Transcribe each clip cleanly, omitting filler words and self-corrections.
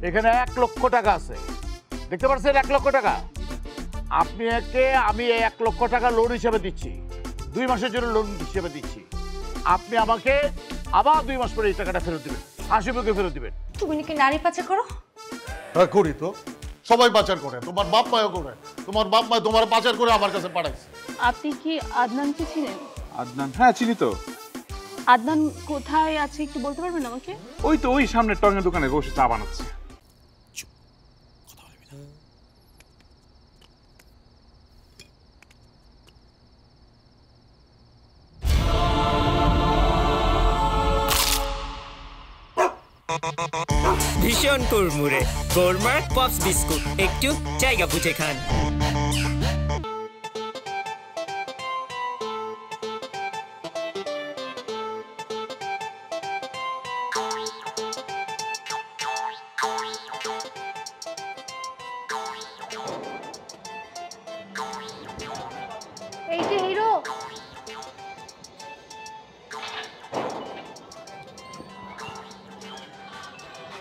এখানে 1,00,000 টাকা আছে, দেখতে পাচ্ছেন 1,00,000 টাকা। আপনি একে আমি 1,00,000 টাকা লোন হিসেবে দিচ্ছি, 2 মাসের জন্য লোন হিসেবে দিচ্ছি। আপনি আমাকে আবার 2 মাস পরে এই টাকাটা ফেরত দেবেন, হাসিমুখে ফেরত দেবেন। তুমি নাকি নারী পাচার করো? হ্যাঁ করি তো, সবাই পাচার করে, তোমার বাপ মাও করে, তোমার বাপ মা তোমার পাচার করে আমার কাছে পাঠাইছে। আপনি কি আদনানকে চিনেন? আদনান? হ্যাঁ চিনি তো। আদনান কোথায় আছে একটু বলতে পারবেন আমাকে? ওই তো ওই সামনে টঙের দোকানে বসে চা বানাচ্ছে। ভীষণ কুড়মুড়ে গোলমার্ক পপস বিস্কুট, একটু জায়গা বুঝে খান। এই যে হিরো,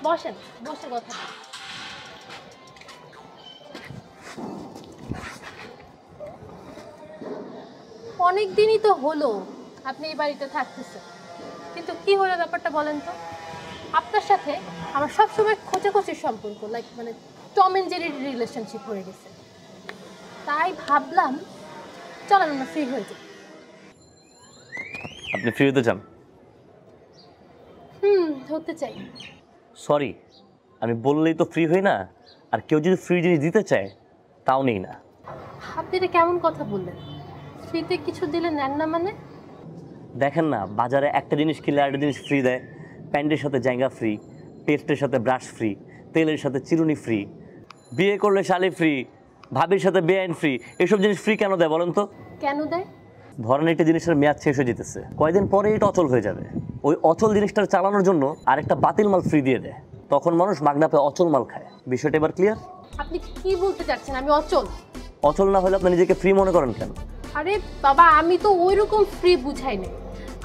বসেন, বসে কথা বলি। অনেক দিনই তো হলো আপনি এই বাড়িতে থাকতেছেন, কিন্তু কি হলো ব্যাপারটা বলেন তো? আপনার সাথে আমার সবসময় খোঁচাখুচির সম্পর্ক, লাইক মানে টম এন্ড জেরির রিলেশনশিপ হয়ে গেছে। তাই ভাবলাম চলেন আমরা ফ্রি হয়ে যাই। আপনি ফ্রি হতে চান? হতে চাই। সরি, আমি বললেই তো ফ্রি হই না, আর কেউ যদি ফ্রি জিনিস দিতে চায় তাও নেই না। আপনি এটা কেমন কথা বললেন? ফ্রিতে কিছু দিলে নেন না মানে? দেখেন না, বাজারে একটা জিনিস কিনলে আরেকটা জিনিস ফ্রি দেয়। প্যান্টের সাথে জায়গা ফ্রি, পেস্টের সাথে ব্রাশ ফ্রি, তেলের সাথে চিরুনি ফ্রি, বিয়ে করলে শালি ফ্রি, ভাবির সাথে বেআইন ফ্রি। এসব জিনিস ফ্রি কেন দেয় বলেন তো? কেন দেয়? ধরেন একটা জিনিসের মেয়াদ শেষ হয়ে যেতেছে, কয়েকদিন পরে এটা অচল হয়ে যাবে, ওই অচল জিনিসটা চালানোর জন্য আরেকটা বাতিল মাল ফ্রি দিয়ে দেয়, তখন মানুষ মাগনা পেয়ে অচল মাল খায়। বিষয়টা এবার ক্লিয়ার? আপনি কি বলতে চাচ্ছেন আমি অচল? অচল না হলে আপনি নিজেকে ফ্রি মনে করেন কেন? আরে বাবা, আমি তো ওইরকম ফ্রি বুঝাই নাই।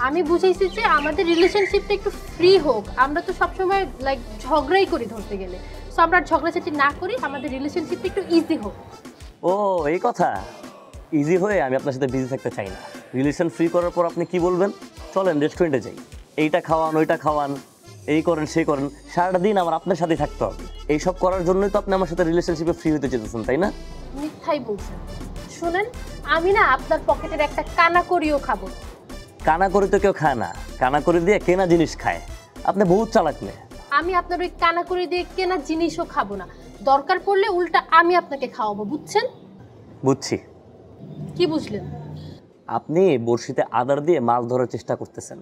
আমি বুঝাইছি যে আমাদের রিলেশনশিপটা একটু ফ্রি হোক। আমরা তো সবসময় লাইক ঝগড়াই করি ধরতে গেলে, সো আমরা ঝগড়াঝাটি না করি, আমাদের রিলেশনশিপটা একটু ইজি হোক। ও এই কথা। ইজি হয়ে আমি আপনার সাথে বিজি থাকতে চাই না। রিলেশন ফ্রি করার পর আপনি কি বলবেন? চলেন রেস্টুরেন্টে যাই, এইটা খাওয়ান ওইটা খাওয়ান, এই করেন সেই করেন, সারাটা দিন আমার আপনার সাথেই থাকতে হবে। এইসব করার জন্যই তো আপনি আমার সাথে রিলেশনশিপে ফ্রি হতে চেয়েছেন, তাই না? মিথ্যাই বলছেন। শুনেন, আমি না আপনার পকেটের একটা কানাকড়িও খাবো। কানাকড়ি তো কেউ খায় না, কানাকড়ি দিয়ে কেনা জিনিস খায়। আপনি বহুত চালাক মেয়ে। আমি আপনার ওই কানাকড়ি দিয়ে কেনা জিনিসও খাবো না, দরকার পড়লে উল্টা আমি আপনাকে খাওয়াবো, বুঝছেন? বুঝছি। কি বুঝলেন? আপনি বড়শিতে আদার দিয়ে মাছ ধরার চেষ্টা করতেছেন,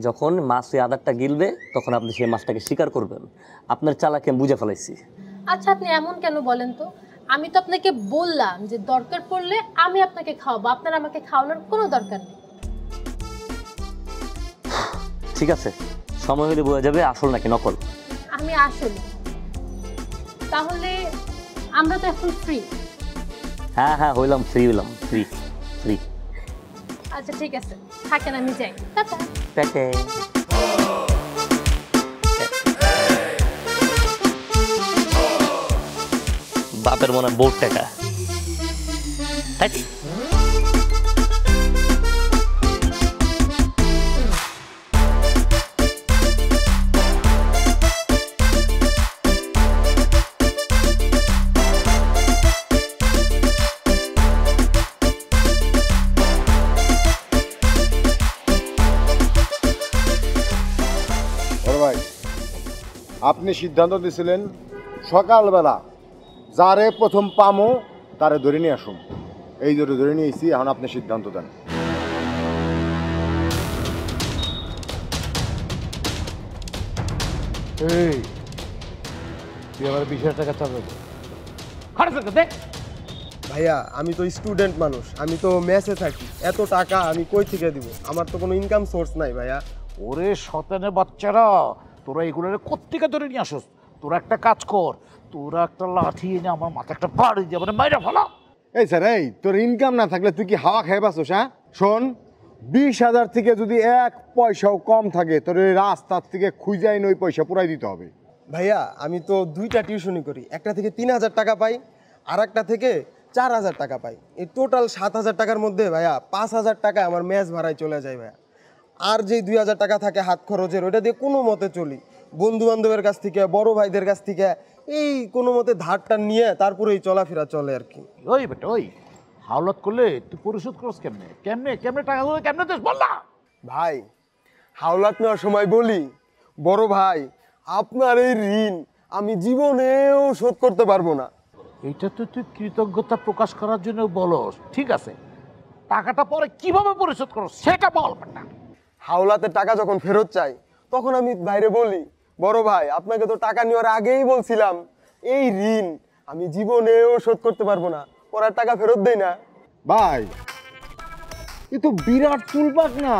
যখন মাছ ওই আদারটা গিলবে তখন আপনি সেই মাছটাকে শিকার করবেন। আপনার চালাকি আমি বুঝে ফেলাইছি। আচ্ছা আপনি এমন কেন বলেন তো? আমি তো আপনাকে বললাম যে দরকার পড়লে আমি আপনাকে খাওয়াবো, আপনার আমাকে খাওয়ানোর কোনো দরকার নেই। ঠিক আছে, সময় হলে বোঝা যাবে আসল নাকি নকল। আমি আসল। তাহলে আমরা তো এখন ফ্রি। হ্যাঁ হ্যাঁ হইলাম, ফ্রি হইলাম, ফ্রি ফ্রি। আচ্ছা ঠিক আছে, থাকেন, আমি যাই। টাটা। টাটা। বাপের মনে বোর্ড টাকা। আপনি সিদ্ধান্ত দিয়েছিলেন সকালবেলা যারে প্রথম পামো তারে ধরে নিয়ে আসুন, এই ধরে নিয়েছি। এখন আপনি সিদ্ধান্ত দেন। এই তুই আবার 20,000 টাকা চাবে? ভাইয়া আমি তো স্টুডেন্ট মানুষ, আমি তো মেসে থাকি, এত টাকা আমি কই থেকে দিব? আমার তো কোনো ইনকাম সোর্স নাই ভাইয়া। ওরে শয়তানের বাচ্চারা, তোরা এগুলোরে কোত্থেকে ধরে নিয়ে আসোস? তোরা একটা কাজ কর, তোরা একটা লাঠি এনে আমার মাথা একটা বাড়ি দিয়ে মানে মাইরা ফেলা। এই স্যার, এই তোর ইনকাম না থাকলে তুই কি হাওয়া খেয়ে বাসোস? হ্যাঁ শোন, 20,000 থেকে যদি 1 পয়সাও কম থাকে তোর এই রাস্তার থেকে খুঁজাই ওই পয়সা পুরাই দিতে হবে, ভাইয়া আমি তো দুইটা টিউশনি করি, একটা থেকে 3,000 টাকা পাই আর একটা থেকে 4,000 টাকা পাই। এই টোটাল 7,000 টাকার মধ্যে ভাইয়া 5,000 টাকা আমার ম্যাচ ভাড়ায় চলে যায় ভাইয়া। আর যেই 2,000 টাকা থাকে হাত খরচের, ওইটা দিয়ে কোনো মতে চলি। বন্ধু বান্ধবের কাছ থেকে, বড় ভাইদের কাছ থেকে এই কোনো মতে ধারটা নিয়ে তারপরে এই চলাফেরা চলে আর কি। ওই বেটা ওই হাওলাত করলে তুই পরিশোধ করস কেমনে কেমনে কেমনে টাকাগুলো কেমনে দিস বল না। ভাই হাওলাত নেওয়ার সময় বলি, বড় ভাই আপনার এই ঋণ আমি জীবনেও শোধ করতে পারবো না। এইটা তো তুই কৃতজ্ঞতা প্রকাশ করার জন্য বলস, ঠিক আছে, টাকাটা পরে কিভাবে পরিশোধ করস সেটা বল বেটা। হাওলাতের টাকা যখন ফেরত চাই তখন আমি বাইরে বলি, বড় ভাই আপনাকে তো টাকা নেওয়ার আগেই বলছিলাম এই ঋণ আমি জীবনেও শোধ করতে পারবো না, ওরা টাকা ফেরত দেয় না। ভাই এ তো বিরাট চুলপাক না।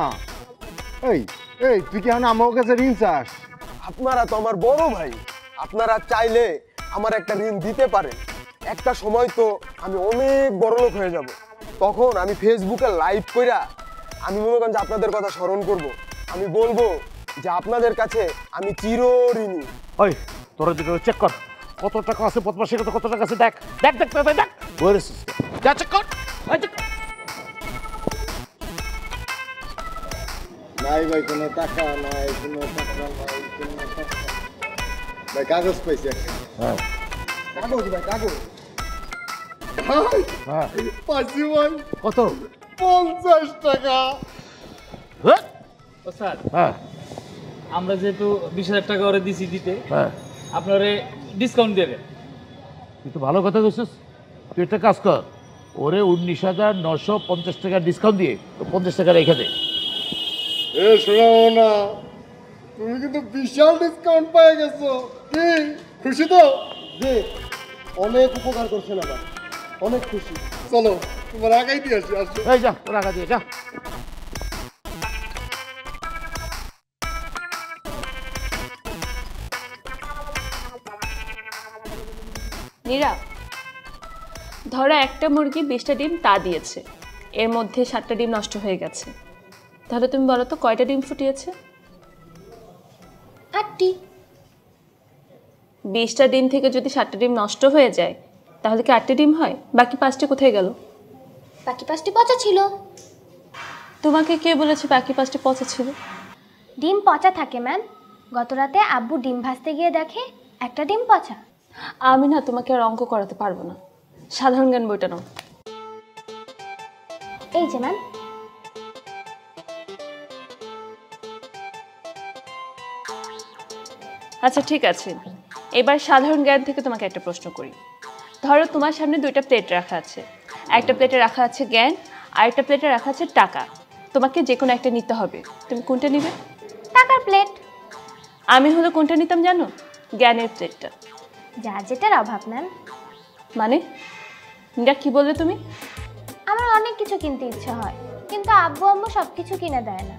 এই এই তুই কি আমার কাছে ঋণ চাস? আপনারা তো আমার বড় ভাই, আপনারা চাইলে আমার একটা ঋণ দিতে পারেন। একটা সময় তো আমি অনেক বড় লোক হয়ে যাব, তখন আমি ফেসবুকে লাইভ কইরা আমি মনে করেন যে আপনাদের কথা স্মরণ করব। আমি বলবো যে আপনাদের কাছে আমি চিরঋণী। ওই তোরা দুটো চেক কর কত টাকা আছে প্রতি মাসে কত টাকা আছে, দেখ দেখ দেখ দেখ দেখ বলেছিস যা চেক কর। নাই ভাই কোনো টাকা নাই, কোনো টাকা নাই, কোনো টাকা। ভাই কাগজ পাইছি একটা। হ্যাঁ কাগজ ভাই কাগজ। ভাই হ্যাঁ পাইছি ভাই কত 50 টাকা। হ্যাঁ ও স্যার, হ্যাঁ আমরা যেহেতু 20,000 টাকা ওরে দিছি দিতে, হ্যাঁ আপনারে ডিসকাউন্ট দেবে। তুই তো ভালো কথা কইছিস, তুই একটা কাজ কর, ওরে 19,950 টাকা ডিসকাউন্ট দিয়ে 50 টাকা রেখে দে। এ শোনো না, তুমি কিন্তু বিশাল ডিসকাউন্ট পেয়ে গেছো। কি খুশি তো? যে অনেক উপকার করছেন আবার, অনেক খুশি। চলো তোমার আগাই দিয়ে আসি। আসো এই যা টাকা দিয়ে যা। নীরা, ধরো একটা মুরগি 20টা ডিম তা দিয়েছে, এর মধ্যে 7টা ডিম নষ্ট হয়ে গেছে, তাহলে তুমি বলো তো কয়টা ডিম ফুটিয়েছে? 8টি। 20টা ডিম থেকে যদি 7টা ডিম নষ্ট হয়ে যায় তাহলে কি 8টি ডিম হয়? বাকি 5টি কোথায় গেল? বাকি 5টি পচা ছিল। তোমাকে কে বলেছে বাকি 5টি পচা ছিল? ডিম পচা থাকে ম্যাম। গত রাতে আব্বু ডিম ভাজতে গিয়ে দেখে একটা ডিম পচা। আমি না তোমাকে আর অঙ্ক করাতে পারবো না, সাধারণ জ্ঞান বইটা নাও। এই যে ম্যাম। আচ্ছা ঠিক আছে, এবার সাধারণ জ্ঞান থেকে তোমাকে একটা প্রশ্ন করি। ধরো তোমার সামনে 2টা প্লেট রাখা আছে, একটা প্লেটে রাখা আছে জ্ঞান আর একটা প্লেটে রাখা আছে টাকা। তোমাকে যে কোনো একটা নিতে হবে, তুমি কোনটা নিবে? টাকার প্লেট। আমি হলো কোনটা নিতাম জানো? জ্ঞানের প্লেটটা। যার যেটার অভাব ম্যাম। মানে এটা কি বললে তুমি? আমার অনেক কিছু কিনতে ইচ্ছে হয়, কিন্তু আব্বু আম্মু সব কিছু কিনে দেয় না,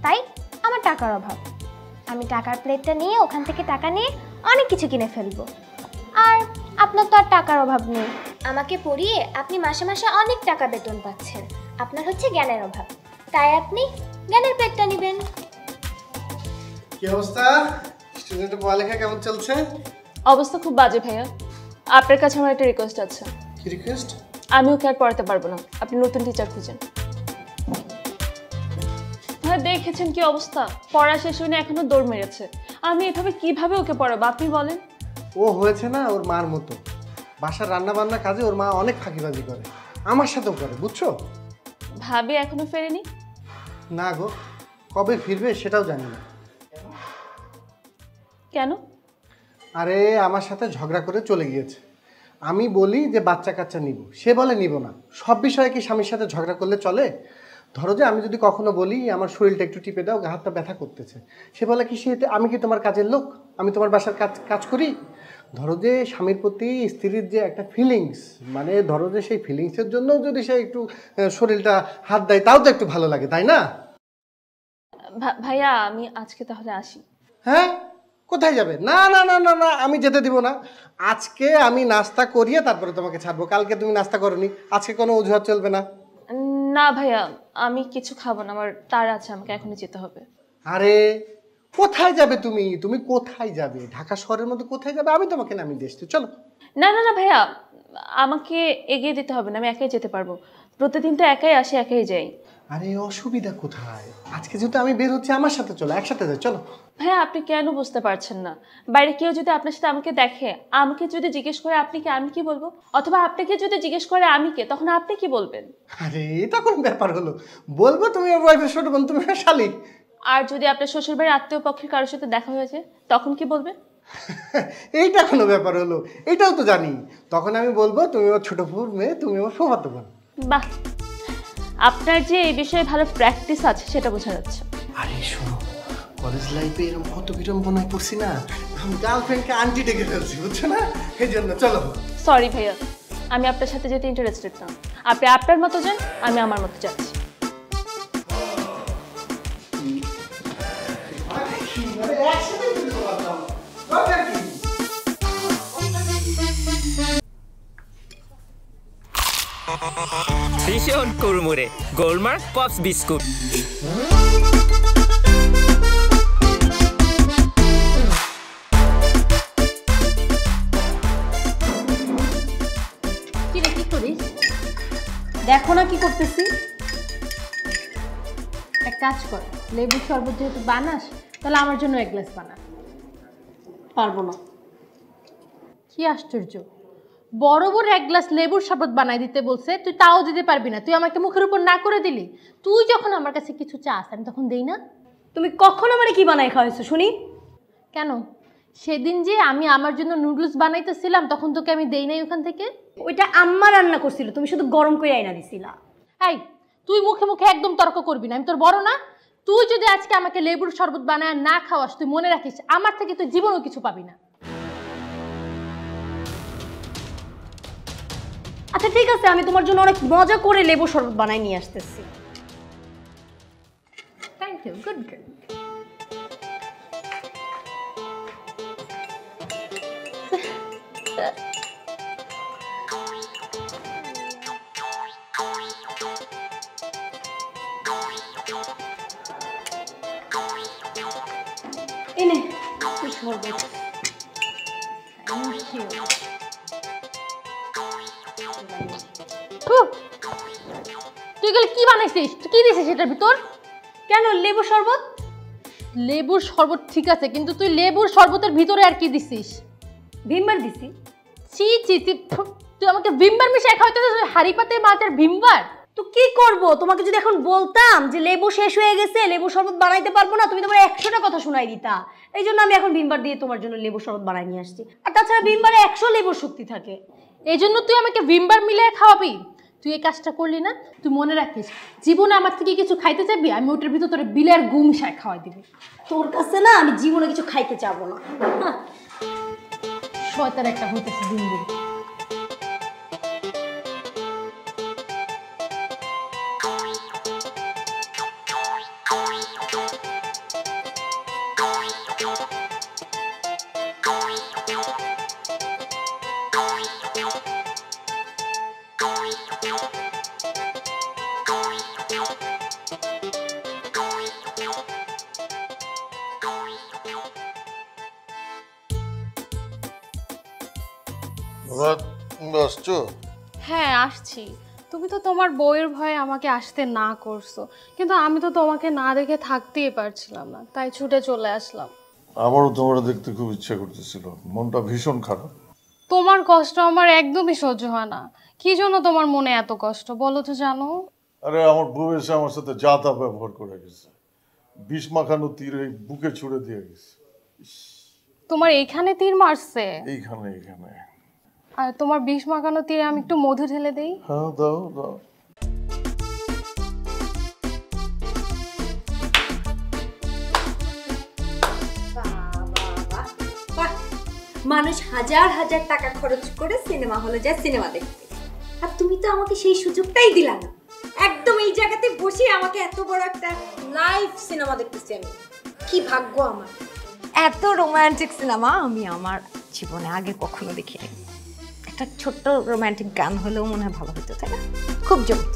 তাই আমার টাকার অভাব। আমি টাকার প্লেটটা নিয়ে ওখান থেকে টাকা নিয়ে অনেক কিছু কিনে ফেলবো। আর আপনার তো আর টাকার অভাব নেই, আমাকে পড়িয়ে আপনি মাসে মাসে অনেক টাকা বেতন পাচ্ছেন। আপনার হচ্ছে জ্ঞানের অভাব, তাই আপনি জ্ঞানের প্লেটটা নেবেন। কি অবস্থা? স্টুডেন্টের পড়ালেখা কেমন চলছে? অবস্থা খুব বাজে ভাইয়া, আপনার কাছে আমার একটা রিকোয়েস্ট আছে। কি রিকোয়েস্ট? আমি ওকে আর পড়াতে পারবো না, আপনি নতুন টিচার খুঁজেন। হ্যাঁ দেখেছেন কি অবস্থা, পড়া শেষ হয়নি এখনো দৌড় মেরেছে। আমি এভাবে কিভাবে ওকে পড়াবো আপনি বলেন? ও হয়েছে না ওর মার মতো, বাসার রান্না বান্না কাজে ওর মা অনেক ফাঁকিবাজি করে, আমার সাথেও করে, বুঝছো? ভাবি এখনো ফেরেনি? না গো, কবে ফিরবে সেটাও জানি না। কেন? আরে আমার সাথে ঝগড়া করে চলে গিয়েছে। আমি বলি যে বাচ্চা কাচ্চা নিব, সে বলে নিব না। সব বিষয়ে কি স্বামীর সাথে ঝগড়া করলে চলে? ধরো যে আমি যদি কখনো বলি আমার শরীরটা একটু টিপে দাও, হাতটা ব্যথা করতেছে, সে বলে কি আমি কি তোমার কাজের লোক? আমি তোমার বাসার কাজ করি? ধরো যে স্বামীর প্রতি স্ত্রীর যে একটা ফিলিংস, মানে ধরো যে সেই ফিলিংসের জন্য যদি সে একটু শরীরটা হাত দেয় তাও তো একটু ভালো লাগে, তাই না? ভাইয়া আমি আজকে তাহলে আসি। হ্যাঁ, কোথায় যাবে? না না না না না, আমি যেতে দিব না। আজকে আমি নাস্তা করিয়ে তারপরে তোমাকে ছাড়বো। কালকে তুমি নাস্তা করোনি, আজকে কোনো অজুহাত চলবে না। না ভাইয়া আমি কিছু খাবো না, আমার তার আছে, আমাকে এখনই যেতে হবে। আরে কোথায় যাবে তুমি? তুমি কোথায় যাবে? ঢাকা শহরের মধ্যে কোথায় যাবে? আমি তোমাকে নামিয়ে দিয়ে আসছি, চলো। না না না ভাইয়া, আমাকে এগিয়ে দিতে হবে না, আমি একাই যেতে পারবো। প্রতিদিন তো একাই আসি, একাই যাই। আরে অসুবিধা কোথায়? আজকে যেহেতু আমি বের হচ্ছি, আমার সাথে চলো, একসাথে যাই, চলো। ভাইয়া আপনি কেন বুঝতে পারছেন না? বাইরে কেউ যদি আপনার সাথে আমাকে দেখে, আমাকে যদি জিজ্ঞেস করে আপনি কে, আমি কি বলবো? অথবা আপনাকে যদি জিজ্ঞেস করে আমি কে, তখন আপনি কি বলবেন? আরে এটা কোন ব্যাপার হলো? বলবো তুমি আমার ওয়াইফের ছোট বোন, তুমি আমার শালিক। আর যদি আপনার শ্বশুর বাড়ির আত্মীয় পক্ষের কারোর সাথে দেখা হয়েছে, তখন কি বলবেন? এইটা কোনো ব্যাপার হলো? এটাও তো জানি। তখন আমি বলবো তুমি আমার ছোট বোন মেয়ে, তুমি আমার ফুফাতো বোন। বাহ, আপনার যে এই বিষয়ে ভালো প্র্যাকটিস আছে সেটা বোঝা যাচ্ছে। আরে শোনো, কলেজ লাইফে এরকম কত বিড়ম্বনায় পড়ছি না, আমি গার্লফ্রেন্ডকে আন্টি ডেকে ফেলছি, বুঝছো না? এই জন্য চলো। সরি ভাইয়া, আমি আপনার সাথে যেতে ইন্টারেস্টেড না। আপনি আপনার মতো যান, আমি আমার মতো যাচ্ছি। ভীষণ কুড়মুড়ে গোলমার্ক পপস বিস্কুট। কি করিস? দেখো না কি করতেছি। এক কাজ কর, লেবুর শরবত যেহেতু বানাস, তাহলে আমার জন্য এক গ্লাস বানা। পারবো না। কি আশ্চর্য, বড় বড় এক গ্লাস লেবুর শরবত বানাই দিতে বলছে, তুই তাও দিতে পারবি না? তুই আমাকে মুখের উপর না করে দিলি। তুই যখন আমার কাছে কিছু চাস, আমি তখন দেই না? তুমি কখন আমারে কি বানাই খাওয়াইছো শুনি? কেন, সেদিন যে আমি আমার জন্য নুডলস বানাইতেছিলাম, তখন তোকে আমি দেই নাই ওখান থেকে? ওইটা আম্মা রান্না করছিল, তুমি শুধু গরম করে আইনা দিছিলা। এই, তুই মুখে মুখে একদম তর্ক করবি না, আমি তোর বড় না? তুই যদি আজকে আমাকে লেবুর শরবত বানায় না খাওয়াস, তুই মনে রাখিস আমার থেকে তুই জীবনেও কিছু পাবি না। আচ্ছা ঠিক আছে, আমি তোমার জন্য অনেক মজা করে লেবু শরবত বানাই নিয়ে আসতেছি। Thank you, good girl. এনে শরবত। তুই গেলে কি বানাইছিস? তুই কি দিছিস এটার ভিতর? কেন লেবু শরবত? লেবুর শরবত ঠিক আছে, কিন্তু তুই লেবুর শরবতের ভিতরে আর কি দিছিস? ভিমবার দিছি। ছি ছি, তুই আমাকে ভিমবার মিশাই খাওয়াইতেছিস? হাড়ি পাতে মাছের ভিমবার? তো কি করব? তোমাকে যদি এখন বলতাম যে লেবু শেষ হয়ে গেছে, লেবু শরবত বানাইতে পারবো না, তুমি তোমার 100টা কথা শোনাই দিতা। এই জন্য আমি এখন ভিমবার দিয়ে তোমার জন্য লেবু শরবত বানাই নিয়ে আসছি। আর তাছাড়া ভিমবারে 100 লেবুর শক্তি থাকে। এই জন্য তুই আমাকে ভিমবার মিলিয়ে খাওয়াবি? তুই এই কাজটা করলি না? তুই মনে রাখিস, জীবনে আমার থেকে কিছু খাইতে চাইবি, আমি ওটার ভিতর তোর বিলের গুম মিশাই খাওয়াই দিবি। তোর কাছে না আমি জীবনে কিছু খাইতে চাবো না। শয়তান একটা হইতেছে দিন দিন। আসছো? হ্যাঁ আসছি। তুমি তো তোমার বউয়ের ভয়ে আমাকে আসতে না করছো, কিন্তু আমি তো তোমাকে না দেখে থাকতেই পারছিলাম না, তাই ছুটে চলে আসলাম। আমারও তোমার দেখতে খুব ইচ্ছা করতেছিল, মনটা ভীষণ খারাপ। তোমার কষ্ট আমার একদমই সহ্য হয় না। কি জন্য তোমার মনে এত কষ্ট বলো তো? জানো, আরে আমার বউ এসে আমার সাথে যা তা ব্যবহার করে গেছে, বিষ মাখানো তীর এই বুকে ছুড়ে দিয়ে গেছে। তোমার এইখানে তীর মারছে? এইখানে এইখানে। আর তোমার বিষ মাখানো তীরে আমি একটু মধু ঢেলে দেই? হ্যাঁ দাও দাও। মানুষ হাজার হাজার টাকা খরচ করে সিনেমা হলে যায় সিনেমা দেখতে, আর তুমি তো আমাকে সেই সুযোগটাই দিলা না। একদম এই জায়গাতে বসে আমাকে এত বড় একটা লাইভ সিনেমা দেখতেছি আমি। কি ভাগ্য আমার! এত রোমান্টিক সিনেমা আমি আমার জীবনে আগে কখনো দেখিনি। একটা ছোট্ট রোমান্টিক গান হলেও মনে হয় ভালো হতো, তাই না? খুব জমত।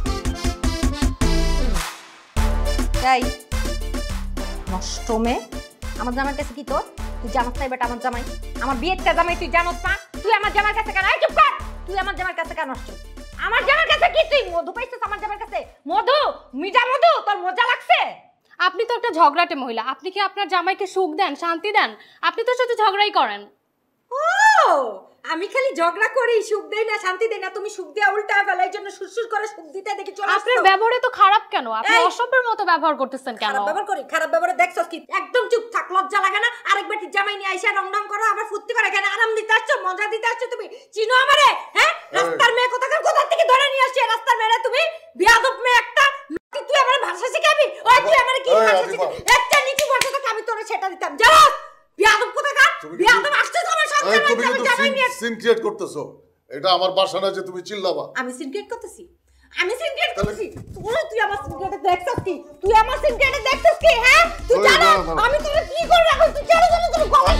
তাই নষ্ট মেয়ে আমার জামাইয়ের কাছে কি তোর? তুই জানোস না বেটা আমার জামাই? আমার বিয়ের জামাই তুই জানোস না? তুই আমার জামাইয়ের কাছে কেন? এই চুপ কর! তুই আমার জামাইয়ের কাছে কেন আসছিস? আমার জামাইয়ের কাছে কি তুই মধু পাইছিস আমার জামাইয়ের কাছে? মধু, মিঠা মধু, তোর মজা লাগছে? আপনি তো একটা ঝগড়াটে মহিলা। আপনি কি আপনার জামাইকে সুখ দেন, শান্তি দেন? আপনি তো শুধু ঝগড়াই করেন। ও, আমি খালি ঝগড়া করি, সুখ দেই না, শান্তি দেই না। তুমি সুখ দিয়া উল্টা ফেলার জন্য সুরসুর করে সুখ দিতে দেখি চলে আসছো। আপনার ব্যবহারে তো খারাপ কেন? আপনি অসভ্যের মতো ব্যবহার করতেছেন কেন? খারাপ ব্যবহার করি? খারাপ ব্যবহারে দেখছস কি? একদম চুপ থাক, লজ্জা লাগে না? আরেক বেটি জামাই নিয়ে আইসা রংডং করো, আবার ফুর্তি করে এখানে আরাম দিতে আসছো, মজা দিতে আসছো। তুমি চিনো আমারে? হ্যাঁ, রাস্তার মেয়ে কোথা থেকে ধরে নিয়ে আসছে? রাস্তার মেয়ে তুমি বিয়াদব মেয়ে একটা। তুই আমার ভাষা শিখাবি? ওই তুই আমারে কি ভাষা শিখাবি? একটা নিচু ভাষা তো আমি তোরে সেটা দিতাম। যাও বিয়াদব কোথাকার? বিয়াদব আসছে আমার সামনে। তুমি কিন্তু সিন ক্রিয়েট করতেছো। এটা আমার বাসা না যে তুমি চিল্লাবা। আমি সিন ক্রিয়েট করতেছি? আমি সিন ক্রিয়েট করতেছি? তুই আমার সিন ক্রিয়েট দেখছস কি? তুই আমার সিন ক্রিয়েট দেখছস কি? হ্যাঁ, তুই জানো আমি তোরে কি করে রাখব? তুই জানো তোর গলায়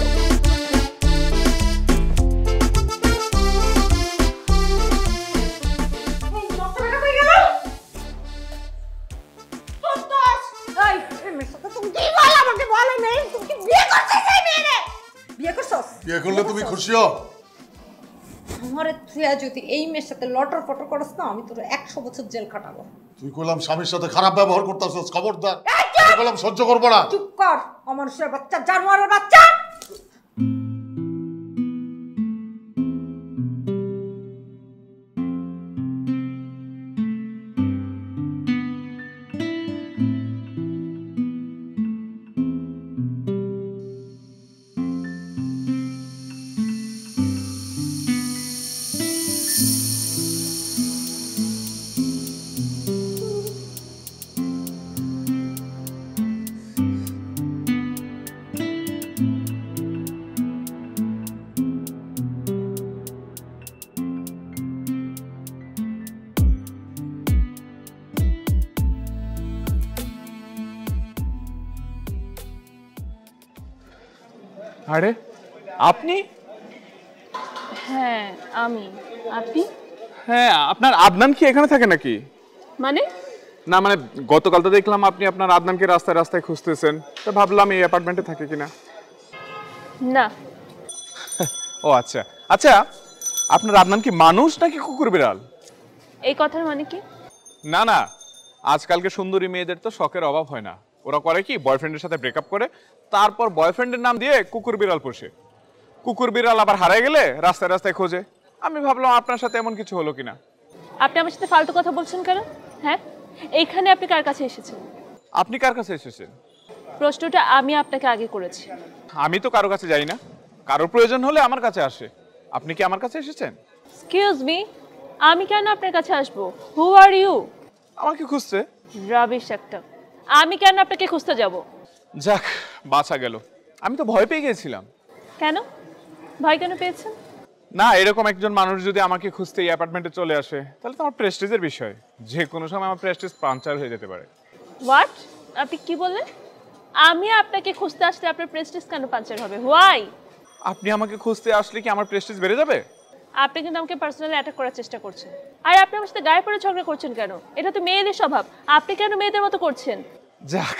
বিয়ে করলে তুমি খুশি হও? আমারে তুই যদি এই মেয়ের সাথে লটর পটর করস না, আমি তোর 100 বছর জেল খাটাবো। তুই কইলাম স্বামীর সাথে খারাপ ব্যবহার করতেছস, খবরদার। তুই কইলাম সহ্য করব না। চুপ কর, অমানুষের বাচ্চা, জানোয়ারের বাচ্চা। আরে আপনি? হ্যাঁ আমি। আপনি? হ্যাঁ, আপনার আদনান কি এখানে থাকে নাকি? মানে? না মানে গতকাল তো দেখলাম আপনি আপনার আদনানকে রাস্তায় রাস্তায় খুঁজতেছেন, তো ভাবলাম এই অ্যাপার্টমেন্টে থাকে কিনা। না। ও আচ্ছা আচ্ছা, আপনার আদনান কি মানুষ নাকি কুকুর বিড়াল? এই কথার মানে কি? না না, আজকালকে সুন্দরী মেয়েদের তো শখের অভাব হয় না। ওরা করে কি, বয়ফ্রেন্ডের সাথে ব্রেকআপ করে তারপর বয়ফ্রেন্ডের নাম দিয়ে কুকুর বিড়াল পোষে। কুকুর বিড়াল আবার হারিয়ে গেলে রাস্তায় রাস্তায় খোঁজে। আমি ভাবলাম আপনার সাথে এমন কিছু হলো কিনা। আপনি আমার সাথে ফালতু কথা বলছেন কেন? হ্যাঁ, এইখানে আপনি কার কাছে এসেছেন? আপনি কার কাছে এসেছেন? প্রশ্নটা আমি আপনাকে আগে করেছি। আমি তো কারো কাছে যাই না, কারোর প্রয়োজন হলে আমার কাছে আসে। আপনি কি আমার কাছে এসেছেন? এক্সকিউজ মি, আমি কেন আপনার কাছে আসবো? হু আর ইউ? আমাকে খুঁজছে? রাবিশ একটা। আমি কেন আপনাকে খুঁজতে যাব? যাক, বাঁচা গেল। আমি তো ভয় পেয়ে গিয়েছিলাম। কেন ভয় কেন পেয়েছেন? না, এরকম একজন মানুষ যদি আমাকে খুঁজতে এই অ্যাপার্টমেন্টে চলে আসে, তাহলে তো আমার প্রেস্টিজের বিষয়। যে কোনো সময় আমার প্রেস্টিজ পাঞ্চার হয়ে যেতে পারে। হোয়াট? আপনি কি বললেন? আমি আপনাকে খুঁজতে আসলে আপনার প্রেস্টিজ কেন পাঞ্চার হবে? হোয়াই? আপনি আমাকে খুঁজতে আসলে কি আমার প্রেস্টিজ বেড়ে যাবে? আপনি কিন্তু আমাকে পার্সোনালি অ্যাটাক করার চেষ্টা করছেন। আর আপনি আমার সাথে গায়ে পড়ে ঝগড়া করছেন কেন? এটা তো মেয়েদের স্বভাব। আপনি কেন মেয়েদের মতো করছেন? যাক,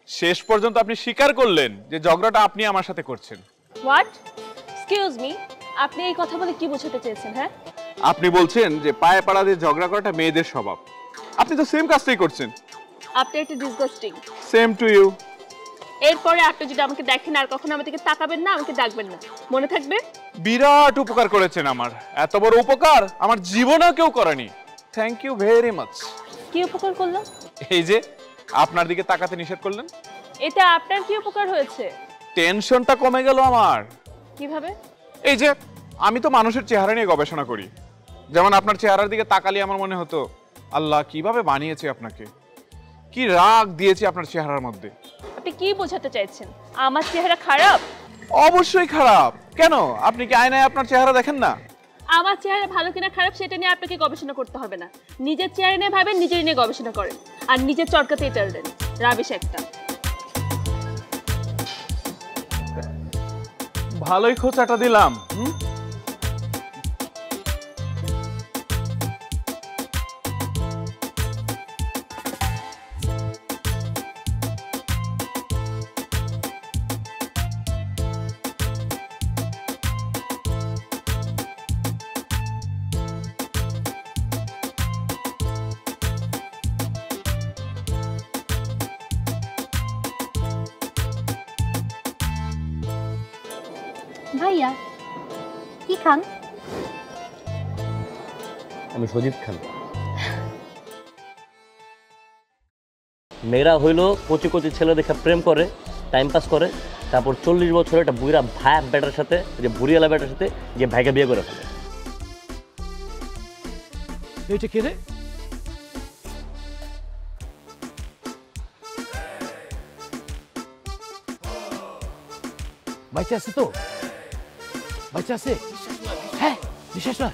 শেষ পর্যন্ত আপনি স্বীকার করলেন যে ঝগড়াটা আপনি আমার সাথে করছেন। হোয়াট? এক্সকিউজ মি, আপনি এই কথা বলে কি বোঝাতে চেয়েছেন? হ্যাঁ, আপনি বলছেন যে পায়ে পাড়া দিয়ে ঝগড়া করাটা মেয়েদের স্বভাব। আপনি তো সেম কাজটাই করছেন। আপনি একটা ডিসগাস্টিং। Same to you. এরপরে আপনি যদি আমাকে দেখেন আর কখনো আমার দিকে তাকাবেন না, আমাকে ডাকবেন না, মনে থাকবে? বিরাট উপকার করেছেন আমার। এত বড় উপকার আমার জীবনেও কেউ করেনি। Thank you very much. কি উপকার করলাম? এই যে আপনার দিকে তাকাতে নিষেধ করলেন। এটা আপনার কি উপকার হয়েছে? টেনশনটা কমে গেল আমার। কিভাবে? এই যে আমি তো মানুষের চেহারা নিয়ে গবেষণা করি। যেমন আপনার চেহারার দিকে তাকালে আমার মনে হতো, আল্লাহ কিভাবে বানিয়েছে আপনাকে, কি রাগ দিয়েছে আপনার চেহারার মধ্যে। আপনি কি বোঝাতে চাইছেন? আমার চেহারা খারাপ? অবশ্যই খারাপ। কেন, আপনি কি আয়নায় আপনার চেহারা দেখেন না? আমার চেহারা ভালো কিনা খারাপ সেটা নিয়ে আপনাকে গবেষণা করতে হবে না। নিজের চেহারা নিয়ে ভাবেন, নিজের নিয়ে গবেষণা করেন, আর নিজের চরকাতেই টানলেন। রাবিশ একটা। ভালোই খোঁচাটা দিলাম। ভাইয়া কি খান? আমি সজীব খান। মেয়েরা হইল কচি কচি ছেলে দেখে প্রেম করে, টাইম পাস করে, তারপর 40 বছর একটা বুড়া ভাই বেটার সাথে, যে বুড়িয়ালা বেটার সাথে যে ভাইকে বিয়ে করে ফেলে। এইটা কে রে? বাচ্চা আছে তো? বাচ্চা আছে? হ্যাঁ, নিঃশ্বাস না।